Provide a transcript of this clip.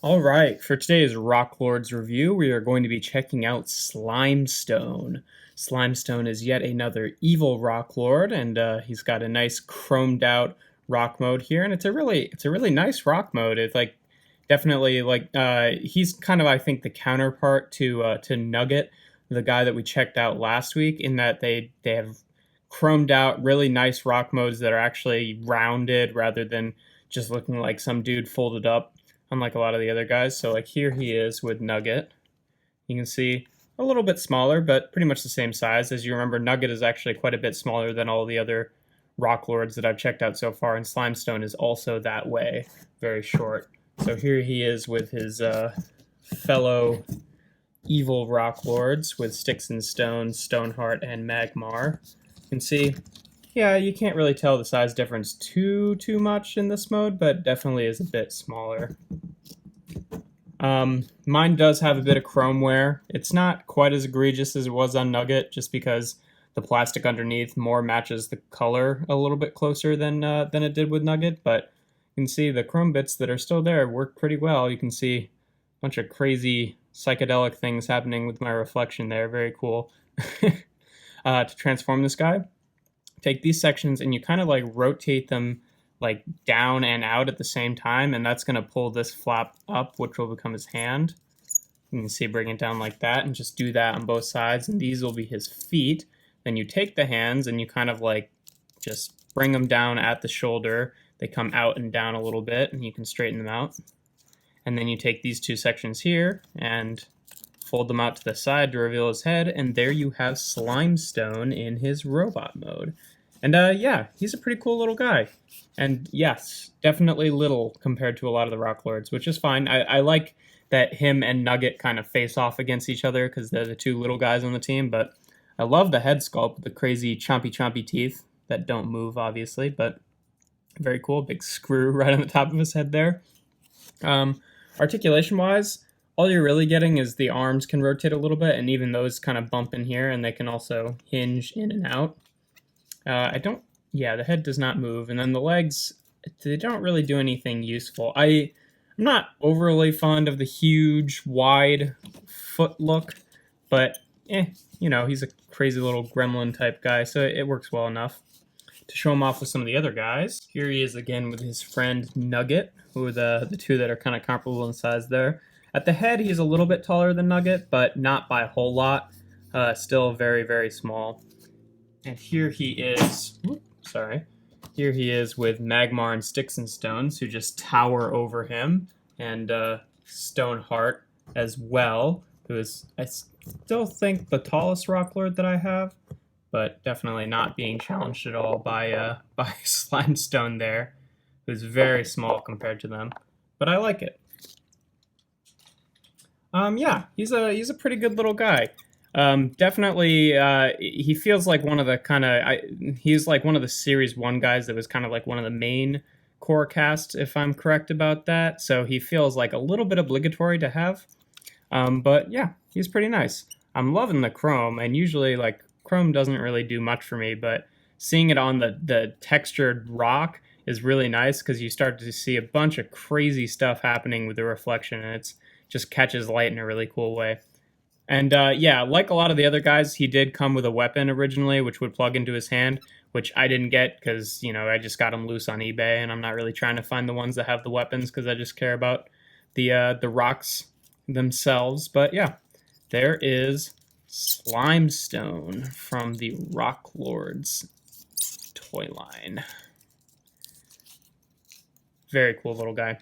All right, for today's Rock Lords review, we are going to be checking out Slimestone. Slimestone is yet another evil Rock Lord, and he's got a nice chromed out rock mode here, and it's a really nice rock mode. It's like definitely like he's kind of, I think, the counterpart to Nugget, the guy that we checked out last week, in that they have chromed out really nice rock modes that are actually rounded rather than just looking like some dude folded up, unlike a lot of the other guys. So like here he is with Nugget. You can see a little bit smaller, but pretty much the same size. As you remember, Nugget is actually quite a bit smaller than all the other Rock Lords that I've checked out so far, and Slimestone is also that way, very short. So here he is with his fellow evil Rock Lords with Sticks and Stones, Stoneheart, and Magmar. You can see, yeah, you can't really tell the size difference too much in this mode, but definitely is a bit smaller. Mine does have a bit of chrome wear. It's not quite as egregious as it was on Nugget, just because the plastic underneath more matches the color a little bit closer than it did with Nugget, but you can see the chrome bits that are still there work pretty well. You can see a bunch of crazy psychedelic things happening with my reflection there. Very cool. To transform this guy, take these sections and you kind of like rotate them like down and out at the same time, and that's going to pull this flap up, which will become his hand. You can see, bring it down like that, and just do that on both sides, and these will be his feet. Then you take the hands and you kind of like just bring them down at the shoulder. They come out and down a little bit, and you can straighten them out. And then you take these two sections here and fold them out to the side to reveal his head, and there you have Slimestone in his robot mode. And yeah, he's a pretty cool little guy. And yes, definitely little compared to a lot of the Rock Lords, which is fine. I like that him and Nugget kind of face off against each other because they're the two little guys on the team, but I love the head sculpt with the crazy chompy teeth that don't move, obviously, but very cool. Big screw right on the top of his head there. Articulation-wise, all you're really getting is the arms can rotate a little bit, and even those kind of bump in here, and they can also hinge in and out. The head does not move, and then the legs, they don't really do anything useful. I'm not overly fond of the huge, wide foot look, but he's a crazy little gremlin type guy, so it works well enough. To show him off with some of the other guys, here he is again with his friend Nugget, who are the two that are kind of comparable in size there. At the head, he's a little bit taller than Nugget, but not by a whole lot. Still very, very small. And here he is, here he is with Magmar and Sticks and Stones, who just tower over him, and Stoneheart as well, who is, I still think, the tallest Rock Lord that I have, but definitely not being challenged at all by Slimestone there, who's very small compared to them, but I like it. Yeah, he's a pretty good little guy. Definitely, he feels like one of the he's like one of the Series 1 guys that was kind of like one of the main core cast, if I'm correct about that. So he feels like a little bit obligatory to have. But yeah, he's pretty nice. I'm loving the chrome, and usually like chrome doesn't really do much for me, but seeing it on the textured rock is really nice because you start to see a bunch of crazy stuff happening with the reflection, and it's just catches light in a really cool way. And yeah, like a lot of the other guys, he did come with a weapon originally, which would plug into his hand, which I didn't get because, I just got them loose on eBay, and I'm not really trying to find the ones that have the weapons because I just care about the rocks themselves. But yeah, there is Slimestone from the Rock Lords toy line. Very cool little guy.